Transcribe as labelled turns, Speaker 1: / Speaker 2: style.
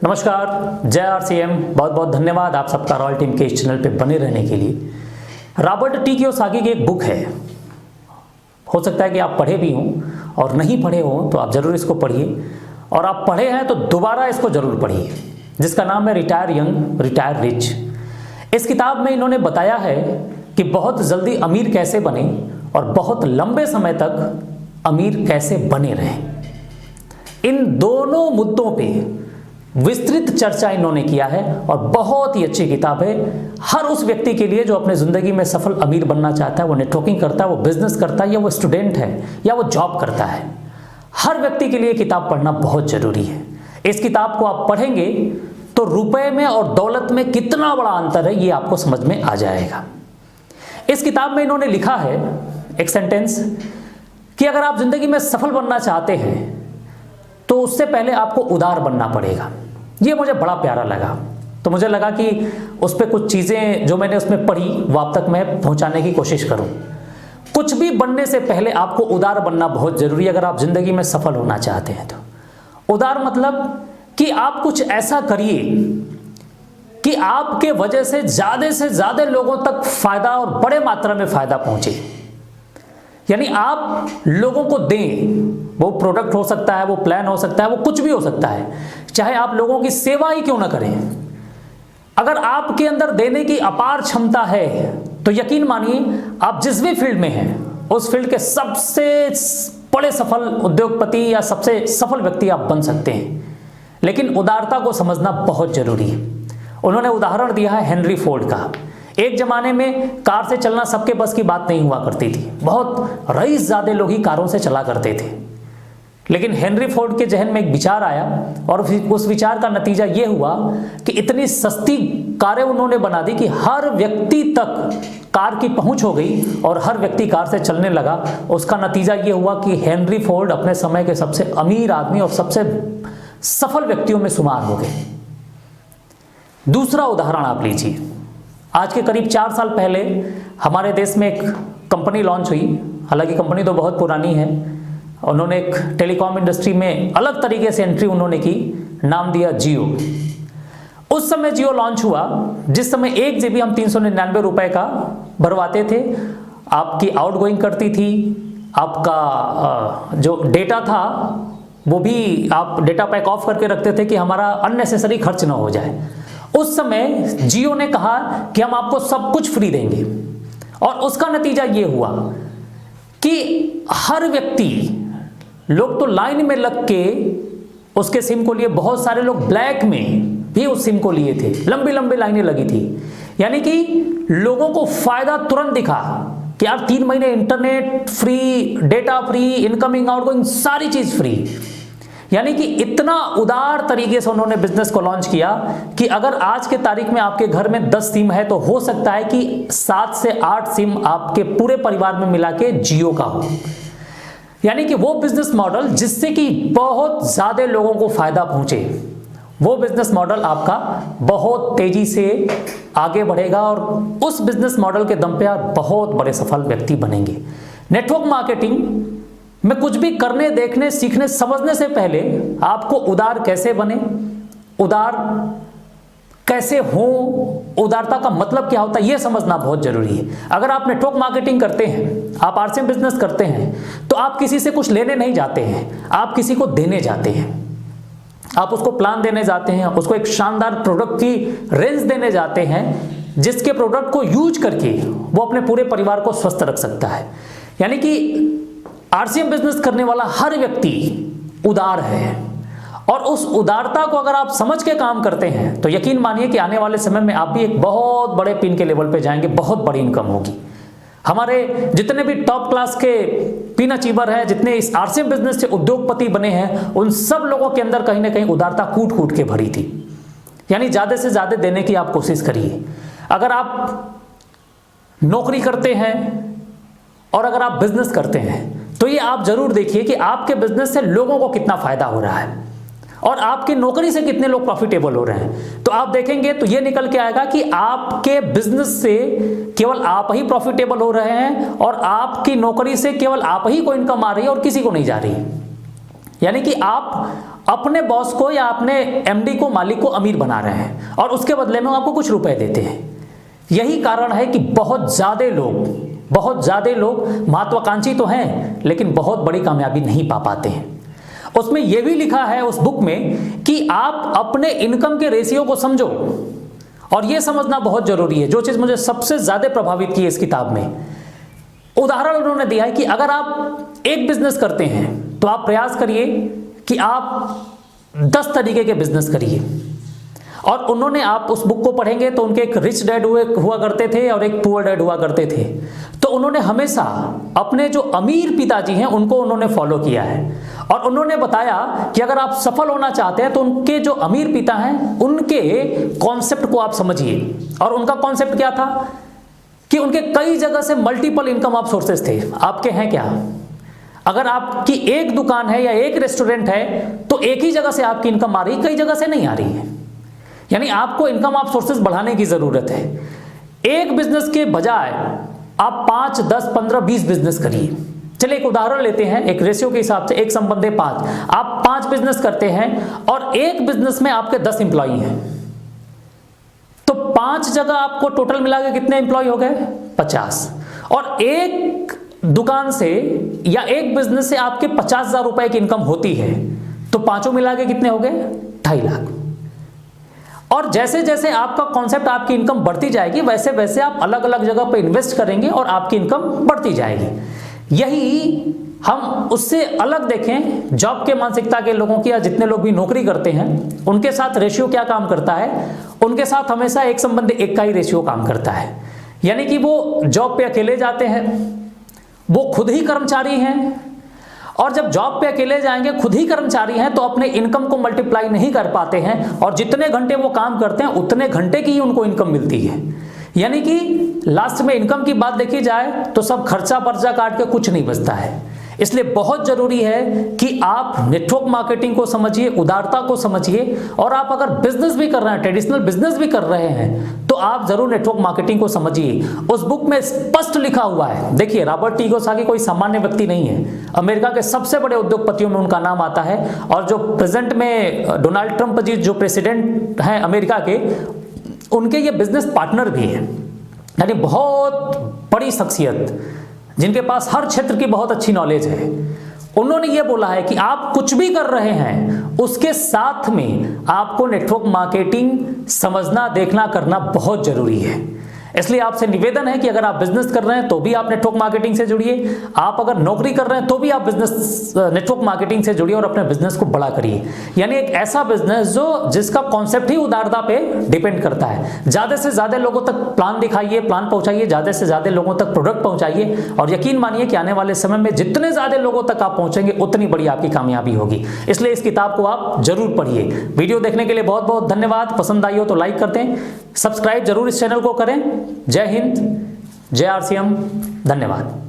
Speaker 1: नमस्कार, जय आरसीएम। बहुत बहुत धन्यवाद आप सबका रॉयल टीम के इस चैनल पे बने रहने के लिए। रॉबर्ट टी कियोसाकी की एक बुक है, हो सकता है कि आप पढ़े भी हों और नहीं पढ़े हों तो आप ज़रूर इसको पढ़िए, और आप पढ़े हैं तो दोबारा इसको ज़रूर पढ़िए, जिसका नाम है रिटायर यंग रिटायर रिच। इस किताब में इन्होंने बताया है कि बहुत जल्दी अमीर कैसे बने और बहुत लंबे समय तक अमीर कैसे बने रहें। इन दोनों मुद्दों पे विस्तृत चर्चा इन्होंने किया है और बहुत ही अच्छी किताब है हर उस व्यक्ति के लिए जो अपने ज़िंदगी में सफल अमीर बनना चाहता है, वो नेटवर्किंग करता है, वो बिजनेस करता है, या वो स्टूडेंट है, या वो जॉब करता है। हर व्यक्ति के लिए किताब पढ़ना बहुत ज़रूरी है। इस किताब को आप पढ़ेंगे तो रुपए में और दौलत में कितना बड़ा अंतर है ये आपको समझ में आ जाएगा। इस किताब में इन्होंने लिखा है एक सेंटेंस कि अगर आप ज़िंदगी में सफल बनना चाहते हैं तो उससे पहले आपको उदार बनना पड़ेगा। ये मुझे बड़ा प्यारा लगा, तो मुझे लगा कि उस पर कुछ चीज़ें जो मैंने उसमें पढ़ी वो आप तक मैं पहुंचाने की कोशिश करूं। कुछ भी बनने से पहले आपको उदार बनना बहुत ज़रूरी है अगर आप ज़िंदगी में सफल होना चाहते हैं तो। उदार मतलब कि आप कुछ ऐसा करिए कि आपके वजह से ज़्यादा लोगों तक फ़ायदा और बड़े मात्रा में फ़ायदा पहुँचे। यानी आप लोगों को दें, वो प्रोडक्ट हो सकता है, वो प्लान हो सकता है, वो कुछ भी हो सकता है, चाहे आप लोगों की सेवा ही क्यों ना करें। अगर आपके अंदर देने की अपार क्षमता है तो यकीन मानिए आप जिस भी फील्ड में हैं उस फील्ड के सबसे बड़े सफल उद्योगपति या सबसे सफल व्यक्ति आप बन सकते हैं। लेकिन उदारता को समझना बहुत जरूरी है। उन्होंने उदाहरण दिया है हेनरी फोर्ड का। एक जमाने में कार से चलना सबके बस की बात नहीं हुआ करती थी, बहुत रईसज़ादे लोग ही कारों से चला करते थे। लेकिन हेनरी फोर्ड के जहन में एक विचार आया और उस विचार का नतीजा ये हुआ कि इतनी सस्ती कारें उन्होंने बना दी कि हर व्यक्ति तक कार की पहुंच हो गई और हर व्यक्ति कार से चलने लगा। उसका नतीजा ये हुआ कि हेनरी फोर्ड अपने समय के सबसे अमीर आदमी और सबसे सफल व्यक्तियों में शुमार हो गए। दूसरा उदाहरण आप लीजिए, आज के करीब 4 साल पहले हमारे देश में एक कंपनी लॉन्च हुई। हालांकि कंपनी तो बहुत पुरानी है, उन्होंने एक टेलीकॉम इंडस्ट्री में अलग तरीके से एंट्री उन्होंने की, नाम दिया जियो। उस समय जियो लॉन्च हुआ जिस समय 1 GB हम 399 रुपए का भरवाते थे। आपकी आउटगोइंग करती थी, आपका जो डेटा था वो भी आप डेटा पैक ऑफ करके रखते थे कि हमारा अननेसेसरी खर्च ना हो जाए। उस समय जियो ने कहा कि हम आपको सब कुछ फ्री देंगे, और उसका नतीजा ये हुआ कि हर व्यक्ति, लोग तो लाइन में लग के उसके सिम को लिए, बहुत सारे लोग ब्लैक में भी उस सिम को लिए थे, लंबी लंबी लाइनें लगी थी। यानी कि लोगों को फायदा तुरंत दिखा कि यार 3 महीने internet free, data free, incoming outgoing सारी चीज फ्री। यानी कि इतना उदार तरीके से उन्होंने बिजनेस को लॉन्च किया कि अगर आज के तारीख में आपके घर में 10 सिम है तो हो सकता है कि 7 से 8 सिम आपके पूरे परिवार में मिला के जियो का हो। यानी कि वो बिजनेस मॉडल जिससे कि बहुत ज्यादा लोगों को फायदा पहुंचे, वो बिजनेस मॉडल आपका बहुत तेजी से आगे बढ़ेगा और उस बिजनेस मॉडल के दम पे आप बहुत बड़े सफल व्यक्ति बनेंगे। नेटवर्क मार्केटिंग में कुछ भी करने, देखने, सीखने, समझने से पहले आपको उदार कैसे बने, उदार कैसे हो, उदारता का मतलब क्या होता है ये समझना बहुत जरूरी है। अगर आप नेटवर्क मार्केटिंग करते हैं, आप आरसीएम बिजनेस करते हैं, तो आप किसी से कुछ लेने नहीं जाते हैं, आप किसी को देने जाते हैं। आप उसको प्लान देने जाते हैं, उसको एक शानदार प्रोडक्ट की रेंज देने जाते हैं जिसके प्रोडक्ट को यूज करके वो अपने पूरे परिवार को स्वस्थ रख सकता है। यानी कि आरसीएम बिजनेस करने वाला हर व्यक्ति उदार है, और उस उदारता को अगर आप समझ के काम करते हैं तो यकीन मानिए कि आने वाले समय में आप भी एक बहुत बड़े पिन के लेवल पे जाएंगे, बहुत बड़ी इनकम होगी। हमारे जितने भी टॉप क्लास के पिन अचीवर हैं, जितने इस आरसीएम बिजनेस से उद्योगपति बने हैं, उन सब लोगों के अंदर कहीं ना कहीं उदारता कूट कूट के भरी थी। यानी ज्यादा से ज्यादा देने की आप कोशिश करिए। अगर आप नौकरी करते हैं और अगर आप बिजनेस करते हैं तो ये आप जरूर देखिए कि आपके बिजनेस से लोगों को कितना फायदा हो रहा है और आपकी नौकरी से कितने लोग प्रॉफिटेबल हो रहे हैं। तो आप देखेंगे तो ये निकल के आएगा कि आपके बिजनेस से केवल आप ही प्रॉफिटेबल हो रहे हैं और आपकी नौकरी से केवल आप ही को इनकम आ रही है और किसी को नहीं जा रही। यानी कि आप अपने बॉस को या अपने एमडी को, मालिक को अमीर बना रहे हैं और उसके बदले में आपको कुछ रुपए देते हैं। यही कारण है कि बहुत ज़्यादा लोग महत्वाकांक्षी तो हैं लेकिन बहुत बड़ी कामयाबी नहीं पा पाते हैं। उसमें यह भी लिखा है उस बुक में कि आप अपने इनकम के रेशियो को समझो, और यह समझना बहुत जरूरी है। जो चीज़ मुझे सबसे ज़्यादा प्रभावित की है इस किताब में, उदाहरण उन्होंने दिया है कि अगर आप एक बिजनेस करते हैं तो आप प्रयास करिए कि आप 10 तरीके के बिजनेस करिए। और उन्होंने, आप उस बुक को पढ़ेंगे तो उनके एक रिच डैड हुआ करते थे और एक पुअर डैड हुआ करते थे। तो उन्होंने हमेशा अपने जो अमीर पिताजी हैं उनको उन्होंने फॉलो किया है और उन्होंने बताया कि अगर आप सफल होना चाहते हैं तो उनके जो अमीर पिता हैं उनके कॉन्सेप्ट को आप समझिए। और उनका कॉन्सेप्ट क्या था कि उनके कई जगह से मल्टीपल इनकम ऑफ सोर्सेस थे। आपके हैं क्या? अगर आपकी एक दुकान है या एक रेस्टोरेंट है तो एक ही जगह से आपकी इनकम आ रही है, कई जगह से नहीं आ रही है। यानी आपको इनकम ऑफ सोर्सेस बढ़ाने की जरूरत है। एक बिजनेस के बजाय आप 5, 10, 15, 20 बिजनेस करिए। चलिए एक उदाहरण लेते हैं, एक रेशियो के हिसाब से 1 संबंध 5। आप 5 बिजनेस करते हैं और एक बिजनेस में आपके 10 इंप्लॉई हैं, तो 5 जगह आपको टोटल मिला के कितने इंप्लॉय हो गए? 50। और एक दुकान से या एक बिजनेस से आपके 50,000 रुपए की इनकम होती है, तो पांचों मिला के कितने हो गए? 2.5 लाख। और जैसे जैसे आपका कॉन्सेप्ट, आपकी इनकम बढ़ती जाएगी, वैसे वैसे आप अलग अलग जगह पर इन्वेस्ट करेंगे और आपकी इनकम बढ़ती जाएगी। यही हम उससे अलग देखें जॉब के मानसिकता के लोगों की, या जितने लोग भी नौकरी करते हैं उनके साथ रेशियो क्या काम करता है? उनके साथ हमेशा 1 संबंध 1 का ही रेशियो काम करता है। यानी कि वो जॉब पे अकेले जाते हैं, वो खुद ही कर्मचारी हैं, और जब जॉब पे अकेले जाएंगे, खुद ही कर्मचारी हैं, तो अपने इनकम को मल्टीप्लाई नहीं कर पाते हैं और जितने घंटे वो काम करते हैं उतने घंटे की ही उनको इनकम मिलती है। यानी कि लास्ट में इनकम की बात देखी जाए तो सब खर्चा पर्चा काट के कुछ नहीं बचता है। इसलिए बहुत जरूरी है कि आप नेटवर्क मार्केटिंग को समझिए, उदारता को समझिए, और आप अगर बिजनेस भी कर रहे हैं, ट्रेडिशनल बिजनेस भी कर रहे हैं, तो आप जरूर नेटवर्क मार्केटिंग को समझिए। उस बुक में स्पष्ट लिखा हुआ है, देखिए रॉबर्ट टी कियोसाकी कोई सामान्य व्यक्ति नहीं है, अमेरिका के सबसे बड़े उद्योगपतियों में उनका नाम आता है, और जो प्रेजेंट में डोनाल्ड ट्रंप जी जो प्रेसिडेंट हैं अमेरिका के, उनके ये बिजनेस पार्टनर भी हैं। यानी बहुत बड़ी शख्सियत जिनके पास हर क्षेत्र की बहुत अच्छी नॉलेज है। उन्होंने ये बोला है कि आप कुछ भी कर रहे हैं उसके साथ में आपको नेटवर्क मार्केटिंग समझना, देखना, करना बहुत जरूरी है। इसलिए आपसे निवेदन है कि अगर आप बिजनेस कर रहे हैं तो भी आप नेटवर्क मार्केटिंग से जुड़िए, आप अगर नौकरी कर रहे हैं तो भी आप बिजनेस नेटवर्क मार्केटिंग से जुड़िए और अपने बिजनेस को बड़ा करिए। यानी एक ऐसा बिजनेस जिसका कॉन्सेप्ट ही उदारता पे डिपेंड करता है। ज्यादा से ज्यादा लोगों तक प्लान दिखाइए, प्लान पहुंचाइए, ज्यादा से ज्यादा लोगों तक प्रोडक्ट पहुंचाइए, और यकीन मानिए कि आने वाले समय में जितने ज्यादा लोगों तक आप पहुंचेंगे उतनी बड़ी आपकी कामयाबी होगी। इसलिए इस किताब को आप जरूर पढ़िए। वीडियो देखने के लिए बहुत बहुत धन्यवाद। पसंद आई हो तो लाइक कर दें, सब्सक्राइब जरूर इस चैनल को करें। जय हिंद, जय RCM, धन्यवाद।